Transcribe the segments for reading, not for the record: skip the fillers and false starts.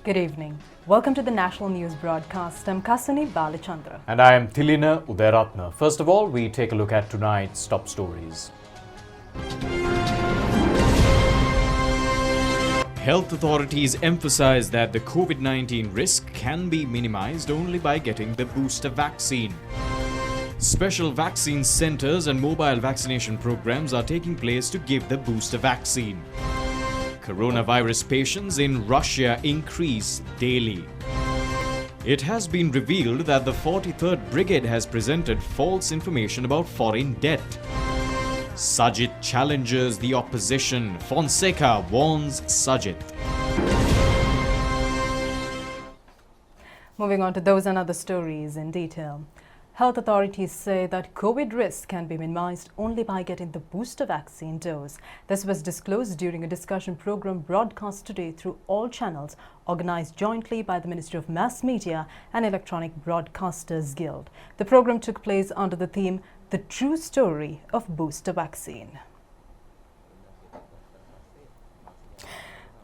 Good evening. Welcome to the National News Broadcast. I'm Kasani Balachandra. And I am Thilina Udayaratna. First of all, we take a look at tonight's top stories. Health authorities emphasize that the COVID-19 risk can be minimized only by getting the booster vaccine. Special vaccine centers and mobile vaccination programs are taking place to give the booster vaccine. Coronavirus patients in Russia increase daily. It has been revealed that the 43rd Brigade has presented false information about foreign debt. Sajid challenges the opposition. Fonseca warns Sajid. Moving on to those and other stories in detail. Health authorities say that COVID risk can be minimized only by getting the booster vaccine dose. This was disclosed during a discussion program broadcast today through all channels, organized jointly by the Ministry of Mass Media and Electronic Broadcasters Guild. The program took place under the theme, The True Story of Booster Vaccine.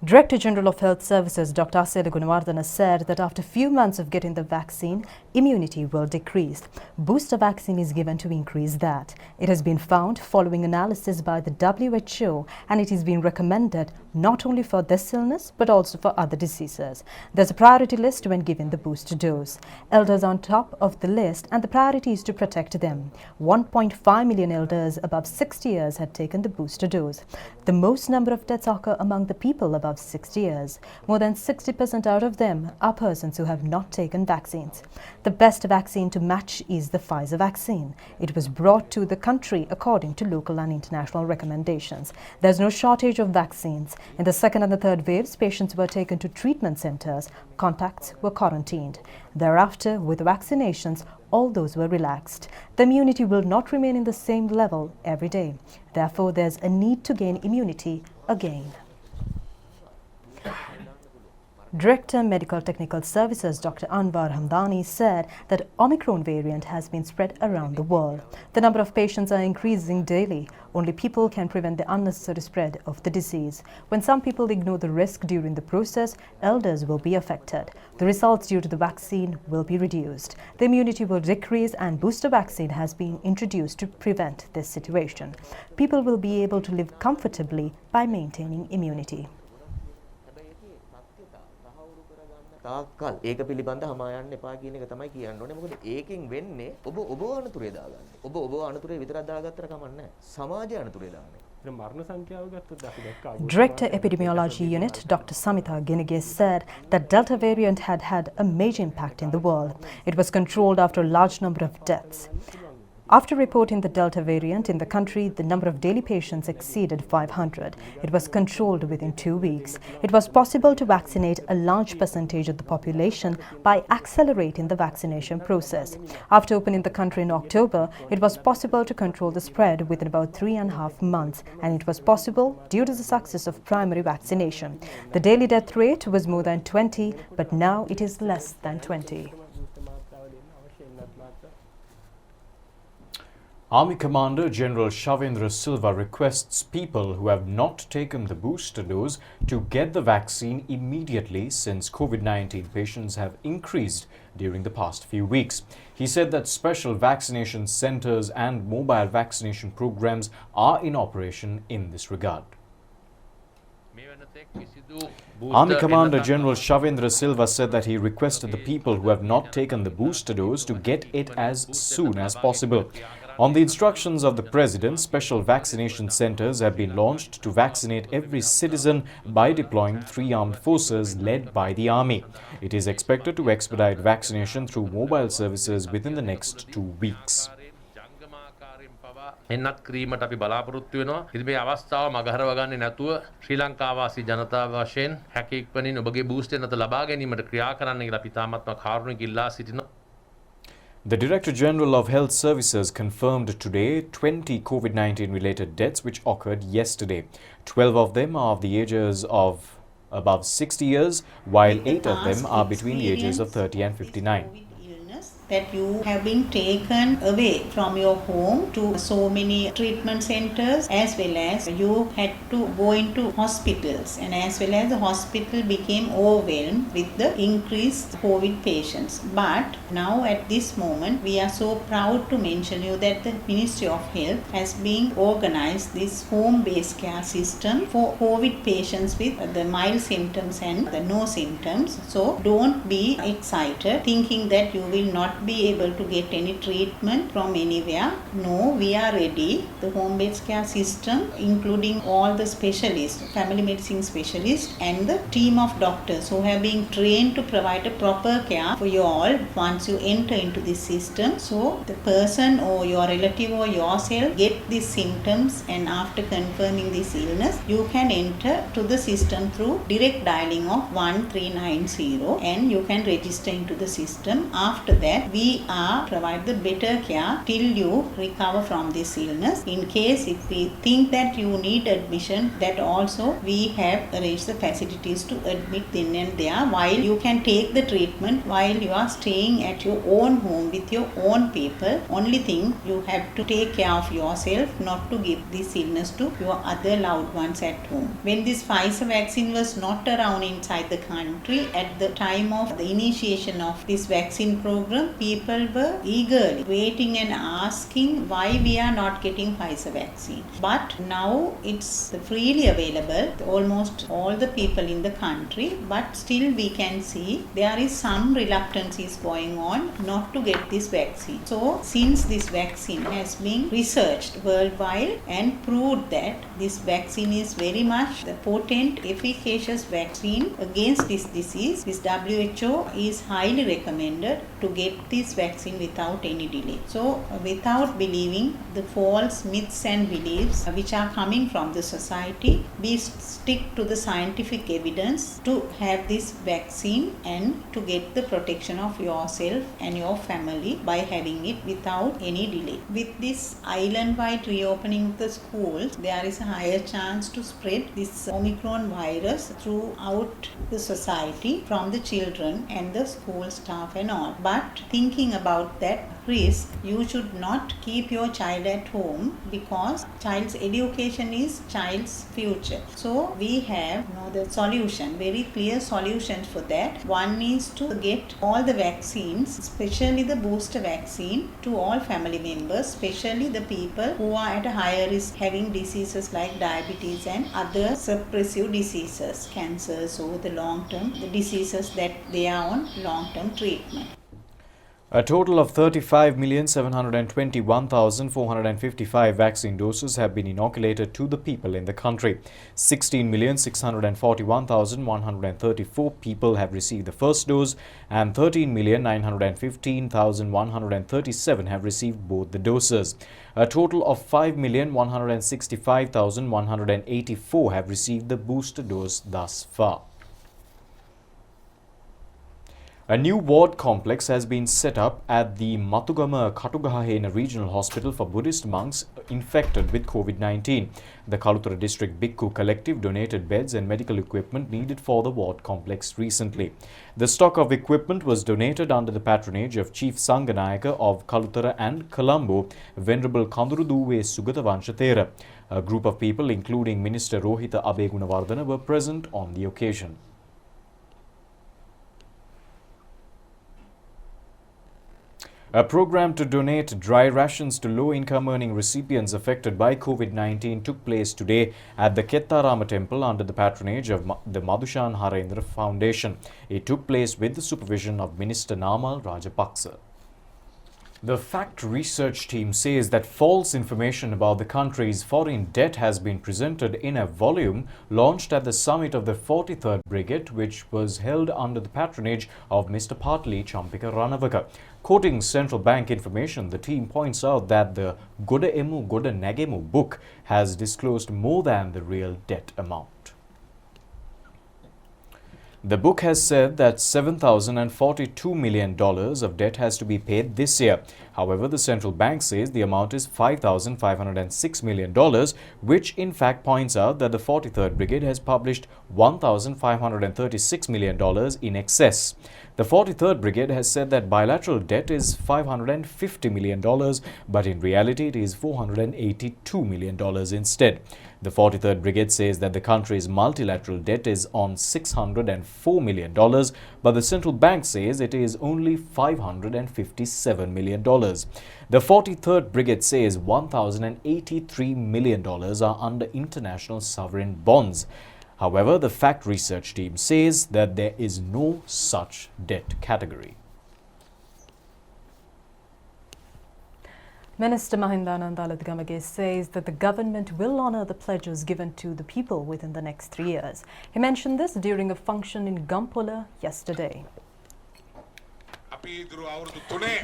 Director General of Health Services Dr. Asela Gunawardana said that after a few months of getting the vaccine, immunity will decrease. Booster vaccine is given to increase that. It has been found following analysis by the WHO, and it is being recommended not only for this illness but also for other diseases. There's a priority list when giving the booster dose. Elders are on top of the list, and the priority is to protect them. 1.5 million elders above 60 years had taken the booster dose. The most number of deaths occur among the people above 60 years. More than 60% out of them are persons who have not taken vaccines. The best vaccine to match is the Pfizer vaccine. It was brought to the country according to local and international recommendations. There's no shortage of vaccines. In the second and the third waves, patients were taken to treatment centers. Contacts were quarantined. Thereafter, with vaccinations, all those were relaxed. The immunity will not remain in the same level every day. Therefore, there's a need to gain immunity again. Director Medical Technical Services Dr. Anwar Hamdani said that Omicron variant has been spread around the world. The number of patients are increasing daily. Only people can prevent the unnecessary spread of the disease. When some people ignore the risk during the process, elders will be affected. The results due to the vaccine will be reduced. The immunity will decrease, and booster vaccine has been introduced to prevent this situation. People will be able to live comfortably by maintaining immunity. තාක්කල් ඒක පිළිබඳ හමා යන්න එපා කියන එක තමයි කියන්න ඕනේ. මොකද ඒකෙන් වෙන්නේ ඔබ අනුතරේ දාගන්න. ඔබ අනුතරේ විතරක් දාගත්තට කමක් නැහැ. සමාජය අනුතරේ දාන්න. Director Epidemiology Unit Dr. Samitha Ginige said that Delta variant had a major impact in the world. It was controlled after a large number of deaths. After reporting the Delta variant in the country, the number of daily patients exceeded 500. It was controlled within 2 weeks. It was possible to vaccinate a large percentage of the population by accelerating the vaccination process. After opening the country in October, it was possible to control the spread within about 3.5 months, and it was possible due to the success of primary vaccination. The daily death rate was more than 20, but now it is less than 20. Army Commander General Shavendra Silva requests people who have not taken the booster dose to get the vaccine immediately, since COVID-19 patients have increased during the past few weeks. He said that special vaccination centers and mobile vaccination programs are in operation in this regard. Army Commander General Shavendra Silva said that he requested the people who have not taken the booster dose to get it as soon as possible. On the instructions of the President, special vaccination centers have been launched to vaccinate every citizen by deploying 3 armed forces led by the Army. It is expected to expedite vaccination through mobile services within the next 2 weeks. එන්නත් ක්‍රීමට අපි බලාපොරොත්තු වෙනවා. ඉතින් මේ අවස්ථාව මගහරව ගන්නේ නැතුව ශ්‍රී ලංකාවාසී ජනතාව වශයෙන් හැකියක්වනින් ඔබගේ බූස්ටර් නැත ලබා ගැනීමට ක්‍රියා කරන්න කියලා අපි තාමත්ම කාරුණික ඉල්ලා සිටිනවා. The Director General of Health Services confirmed today 20 COVID-19 related deaths which occurred yesterday. 12 of them are of the ages of above 60 years, while 8 of them are between the ages of 30 and 59. that you have been taken away from your home to so many treatment centers, as well as you had to go into hospitals, and as well as the hospital became overwhelmed with the increased COVID patients. But now at this moment, we are so proud to mention you that the Ministry of Health has been organized this home-based care system for COVID patients with the mild symptoms and the no symptoms. So don't be excited thinking that you will not be able to get any treatment from anywhere. No, we are ready. The home-based care system, including all the specialists, family medicine specialists, and the team of doctors who have been trained to provide a proper care for you all once you enter into this system. So the person or your relative or yourself get these symptoms, and after confirming this illness, you can enter to the system through direct dialing of 1390, and you can register into the system. After that, we are provide the better care till you recover from this illness. In case if we think that you need admission, that also we have arranged the facilities to admit then and there, while you can take the treatment while you are staying at your own home with your own people. Only thing, you have to take care of yourself, not to give this illness to your other loved ones at home. When this Pfizer vaccine was not around inside the country, at the time of the initiation of this vaccine program, people were eagerly waiting and asking why we are not getting Pfizer vaccine. But now it's freely available, almost all the people in the country, but still we can see there is some reluctance is going on not to get this vaccine. So since this vaccine has been researched worldwide and proved that this vaccine is very much the potent, efficacious vaccine against this disease, this WHO is highly recommended to get this vaccine without any delay. So without believing the false myths and beliefs which are coming from the society, we stick to the scientific evidence to have this vaccine and to get the protection of yourself and your family by having it without any delay. With this island-wide reopening of the schools, there is a higher chance to spread this Omicron virus throughout the society from the children and the school staff and all. But thinking about that risk, you should not keep your child at home, because child's education is child's future. So we have the solution, very clear solutions for that. One is to get all the vaccines, especially the booster vaccine, to all family members, especially the people who are at a higher risk having diseases like diabetes and other suppressive diseases, cancers over the long term, the diseases that they are on long-term treatment. A total of 35,721,455 vaccine doses have been inoculated to the people in the country. 16,641,134 people have received the first dose, and 13,915,137 have received both the doses. A total of 5,165,184 have received the booster dose thus far. A new ward complex has been set up at the Matugama Katugahena Regional Hospital for Buddhist monks infected with COVID-19. The Kaluthara District Bhikkhu Collective donated beds and medical equipment needed for the ward complex recently. The stock of equipment was donated under the patronage of Chief Sanganayaka of Kaluthara and Colombo, Venerable Kanduruduwe Sugatavanshathera. A group of people, including Minister Rohitha Abegunawardena, were present on the occasion. A program to donate dry rations to low-income earning recipients affected by COVID-19 took place today at the Kettarama Temple under the patronage of the Madhushan Harendra Foundation. It took place with the supervision of Minister Namal Rajapaksa. The fact research team says that false information about the country's foreign debt has been presented in a volume launched at the summit of the 43rd Brigade, which was held under the patronage of Mr. Partli Champika Ranavaka. Quoting central bank information, the team points out that the Goda Emu Goda Nagemu book has disclosed more than the real debt amount. The book has said that $7,042 million of debt has to be paid this year. However, the central bank says the amount is $5,506 million, which in fact points out that the 43rd Brigade has published $1,536 million in excess. The 43rd Brigade has said that bilateral debt is $550 million, but in reality it is $482 million instead. The 43rd Brigade says that the country's multilateral debt is on $604 million, but the central bank says it is only $557 million. The 43rd Brigade says $1,083 million are under international sovereign bonds. However, the fact research team says that there is no such debt category. Minister Mahindanand Aladgamage says that the government will honour the pledges given to the people within the next 3 years. He mentioned this during a function in Gampola yesterday.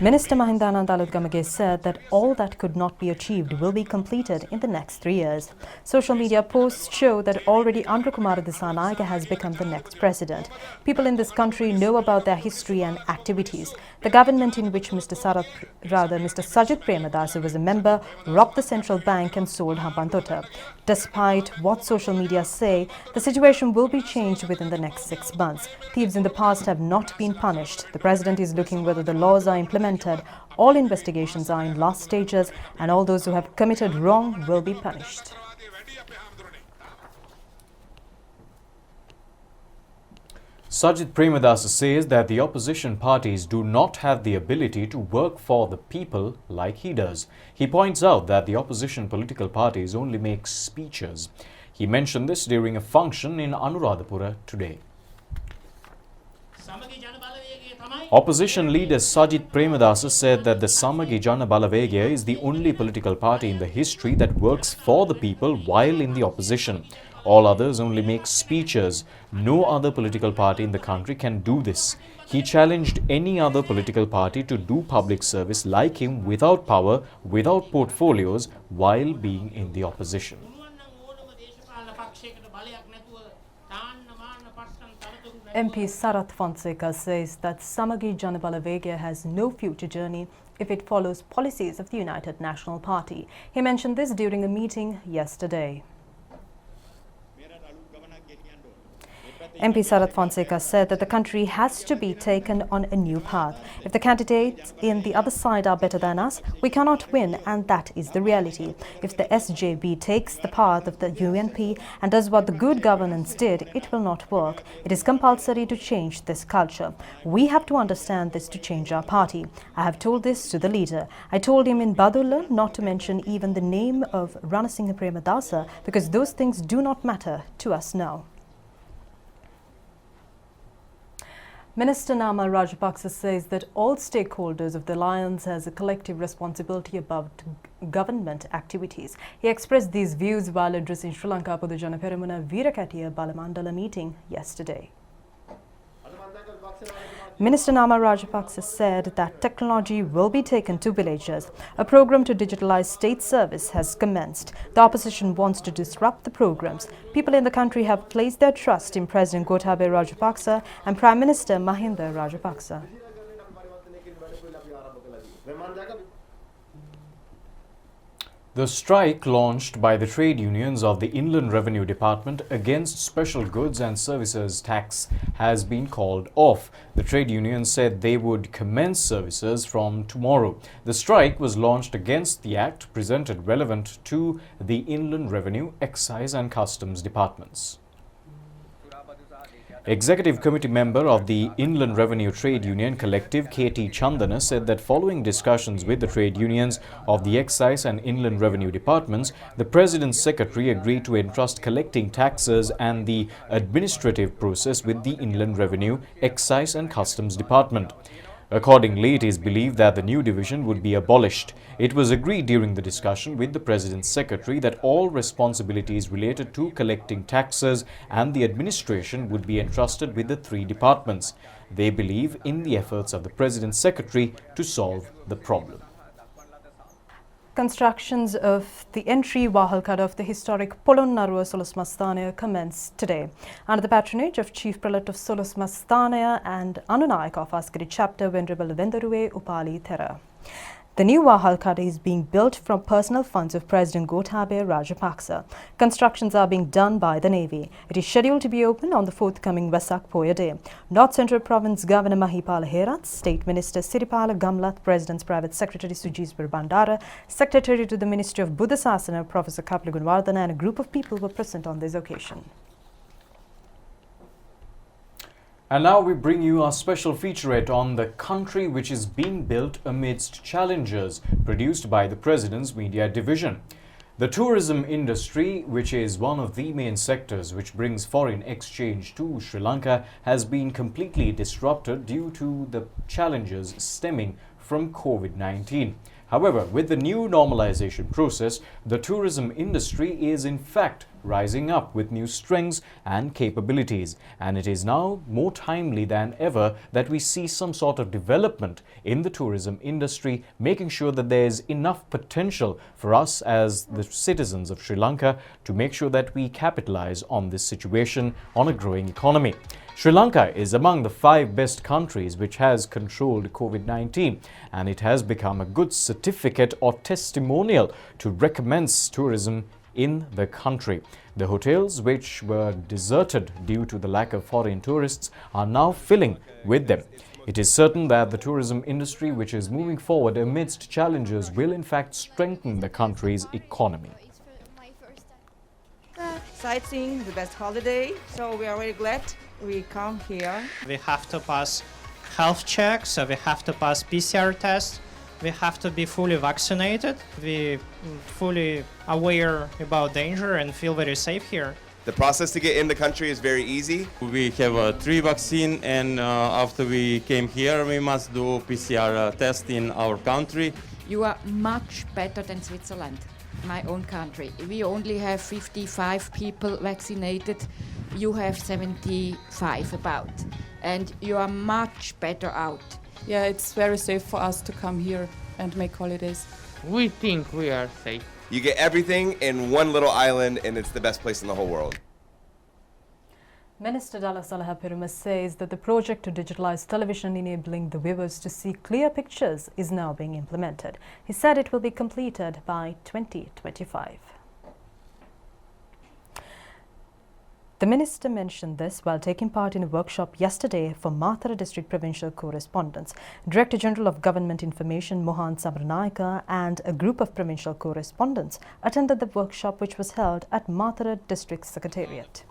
Minister Mahindanand Aladgamage said that all that could not be achieved will be completed in the next 3 years. Social media posts show that already Andhra Kumara Dissanayake has become the next president. People in this country know about their history and activities. The government in which Mr. Sajith Premadasa was a member robbed the central bank and sold Hampantota. Despite what social media say, the situation will be changed within the next 6 months. Thieves in the past have not been punished. The president is looking whether the laws are implemented. All investigations are in last stages and all those who have committed wrong will be punished. Sajith Premadasa says that the opposition parties do not have the ability to work for the people like he does. He points out that the opposition political parties only make speeches. He mentioned this during a function in Anuradhapura today. Opposition leader Sajith Premadasa said that the Samagi Jana Balavegya is the only political party in the history that works for the people while in the opposition. All others only make speeches. No other political party in the country can do this. He challenged any other political party to do public service like him without power, without portfolios, while being in the opposition. MP Sarath Fonseca says that Samagi Jana Balavegya has no future journey if it follows policies of the United National Party. He mentioned this during a meeting yesterday. MP Sarath Fonseca said that the country has to be taken on a new path. If the candidates in the other side are better than us, we cannot win, and that is the reality. If the SJB takes the path of the UNP and does what the good governance did, it will not work. It is compulsory to change this culture. We have to understand this to change our party. I have told this to the leader. I told him in Badulla not to mention even the name of Ranasinghe Premadasa because those things do not matter to us now. Minister Nama Rajapaksa says that all stakeholders of the alliance has a collective responsibility about government activities. He expressed these views while addressing Sri Lanka Podujana Peramuna Veerakatiya Balamandala meeting yesterday. Minister Nama Rajapaksa said that technology will be taken to villages. A program to digitalize state service has commenced. The opposition wants to disrupt the programs. People in the country have placed their trust in President Gotabaya Rajapaksa and Prime Minister Mahinda Rajapaksa. The strike launched by the trade unions of the Inland Revenue Department against special goods and services tax has been called off. The trade unions said they would commence services from tomorrow. The strike was launched against the act presented relevant to the Inland Revenue, Excise and Customs departments. Executive Committee member of the Inland Revenue Trade Union Collective, K.T. Chandana, said that following discussions with the trade unions of the Excise and Inland Revenue Departments, the President's Secretary agreed to entrust collecting taxes and the administrative process with the Inland Revenue, Excise and Customs Department. Accordingly, it is believed that the new division would be abolished. It was agreed during the discussion with the President's Secretary that all responsibilities related to collecting taxes and the administration would be entrusted with the three departments. They believe in the efforts of the President's Secretary to solve the problem. Constructions of the Entrywahalkar of the historic Polonnaruwa Solasmathanaya commenced today under the patronage of Chief Prelate of Solasmathanaya and Anunayaka of Askari chapter Venerable Vendaruwe Upali Thera. The new Wahalkar is being built from personal funds of President Gotabaya Rajapaksa. Constructions are being done by the Navy. It is scheduled to be opened on the forthcoming Vesak Poya Day. North Central Province Governor Mahipala Herat, State Minister Siripala Gamlat, President's Private Secretary Sujisbir Bandara, Secretary to the Ministry of Buddha Sasana Professor Kapila Gunwardana and a group of people were present on this occasion. And now we bring you our special featurette on the country which is being built amidst challenges, produced by the President's Media Division. The tourism industry, which is one of the main sectors which brings foreign exchange to Sri Lanka, has been completely disrupted due to the challenges stemming from COVID-19. However, with the new normalization process, the tourism industry is in fact rising up with new strengths and capabilities, and it is now more timely than ever that we see some sort of development in the tourism industry, making sure that there is enough potential for us as the citizens of Sri Lanka to make sure that we capitalize on this situation on a growing economy. Sri Lanka is among the 5 best countries which has controlled COVID-19, and it has become a good certificate or testimonial to recommence tourism in the country. The hotels which were deserted due to the lack of foreign tourists are now filling with them. It is certain that the tourism industry, which is moving forward amidst challenges, will in fact strengthen the country's economy. Sightseeing, the best holiday, so we are very glad we come here. We have to pass health checks, so we have to pass PCR tests, we have to be fully vaccinated, we fully aware about danger and feel very safe here. The process to get in the country is very easy. We have 3 vaccines, and after we came here we must do PCR test in our country. You are much better than Switzerland, my own country. We only have 55 people vaccinated, you have 75 about, and you are much better out. Yeah, it's very safe for us to come here and make holidays. We think we are safe. You get everything in one little island, and it's the best place in the whole world. Minister Dala Salaha Peruma says that the project to digitalize television enabling the viewers to see clear pictures is now being implemented. He said it will be completed by 2025. The minister mentioned this while taking part in a workshop yesterday for Mathura District Provincial Correspondents. Director General of Government Information Mohan Samranayaka and a group of provincial correspondents attended the workshop, which was held at Mathura District Secretariat.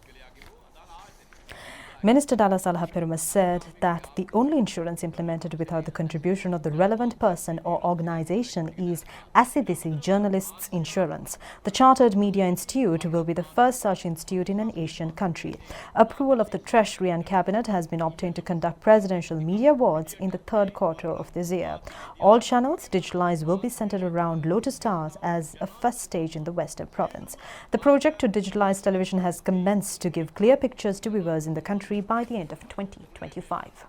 Minister Dala Salaha Peruma said that the only insurance implemented without the contribution of the relevant person or organisation is ACDC Journalists Insurance. The Chartered Media Institute will be the first such institute in an Asian country. Approval of the Treasury and Cabinet has been obtained to conduct Presidential Media Awards in the 3rd quarter of this year. All channels digitalized will be centered around Lotus Towers as a first stage in the Western Province. The project to digitalize television has commenced to give clear pictures to viewers in the country by the end of 2025.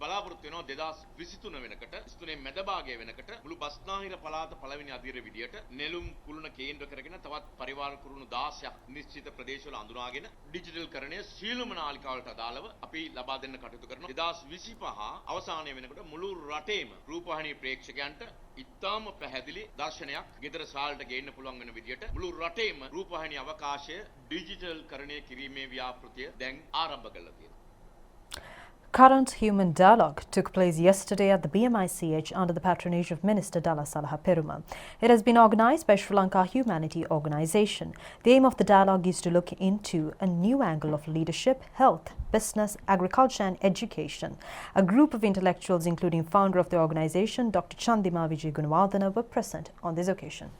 බලාපොරොත්තු වෙනවා 2023 වෙනකට ස්තුනේ මැද භාගය වෙනකට මුළු බස්නාහිර පළාත පළවෙනි අදියර විදියට නෙළුම් කුළුණ කේන්ද්‍ර කරගෙන තවත් පරිවාර කුරුණු 16ක් නිශ්චිත ප්‍රදේශවල අඳුනාගෙන ඩිජිටල් කරණය සීලම නාලිකාවලට අදාළව අපි ලබා දෙන්න කටයුතු කරනවා 2025 අවසානය වෙනකොට මුළු රටේම රූපවාහිනී ප්‍රේක්ෂකයන්ට ඉතාම පැහැදිලි දර්ශනයක් ගෙදර සාලට ගේන්න පුළුවන් වෙන විදියට මුළු රටේම රූපවාහිනී අවකාශය ඩිජිටල් කරණය කිරීමේ ව්‍යාපෘතිය දැන් ආරම්භ කරලා තියෙනවා. Current human dialogue took place yesterday at the BMICH under the patronage of Minister Dala Salaha Peruma. It has been organised by Sri Lanka Humanity Organisation. The aim of the dialogue is to look into a new angle of leadership, health, business, agriculture and education. A group of intellectuals, including founder of the organisation, Dr. Chandima Vijay Gunwardana, were present on this occasion.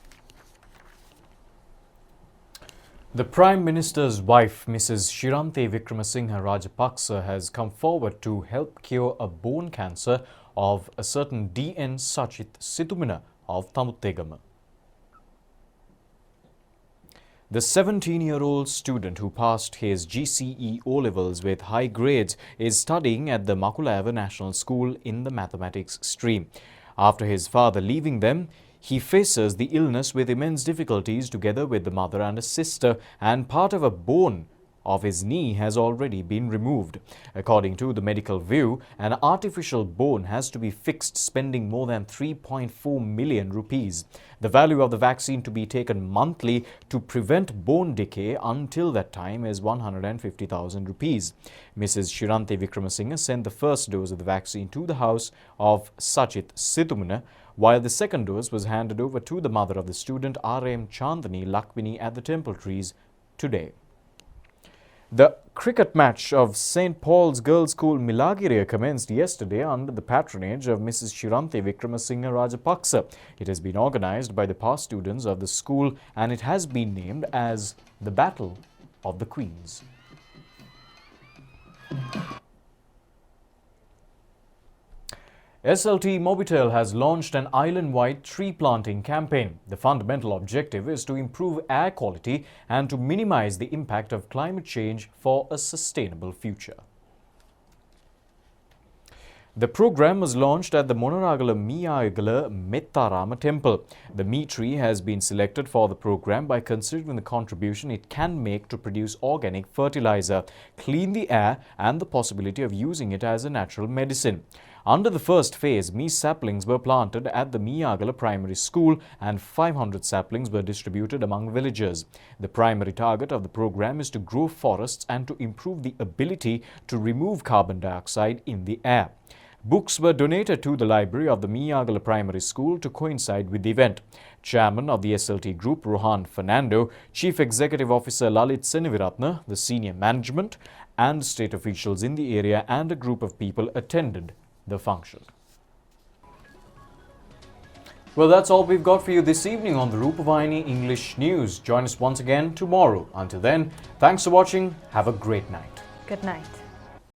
The Prime Minister's wife, Mrs. Shirante Wickramasinghe Rajapaksa, has come forward to help cure a bone cancer of a certain D.N. Sachit Situmina of Tamuttegama. The 17-year-old student who passed his GCE O-levels with high grades is studying at the Makulava National School in the mathematics stream. After his father leaving them, he faces the illness with immense difficulties together with the mother and a sister, and part of a bone of his knee has already been removed. According to the medical view, an artificial bone has to be fixed, spending more than 3.4 million rupees. The value of the vaccine to be taken monthly to prevent bone decay until that time is 150,000 rupees. Mrs. Shiranti Vikramasinghe sent the first dose of the vaccine to the house of Sachit Situmuna, while the second dose was handed over to the mother of the student, R.M. Chandani Lakvini, at the Temple Trees today. The cricket match of St. Paul's Girls' School Milagiriya commenced yesterday under the patronage of Mrs. Shiranti Vikramasinghe Rajapaksa. It has been organized by the past students of the school and it has been named as the Battle of the Queens. SLT Mobitel has launched an island-wide tree planting campaign. The fundamental objective is to improve air quality and to minimize the impact of climate change for a sustainable future. The program was launched at the Monaragala Miyagala Mettarama temple. The Mee tree has been selected for the program by considering the contribution it can make to produce organic fertilizer, clean the air and the possibility of using it as a natural medicine. Under the first phase, Mee saplings were planted at the Miyagala Primary School and 500 saplings were distributed among villagers. The primary target of the program is to grow forests and to improve the ability to remove carbon dioxide in the air. Books were donated to the library of the Miyagala Primary School to coincide with the event. Chairman of the SLT Group, Rohan Fernando, Chief Executive Officer Lalit Seneviratne, the senior management and state officials in the area and a group of people attended the function. Well, that's all we've got for you this evening on the Rupavahini English News. Join us once again tomorrow. Until then, thanks for watching. Have a great night. Good night.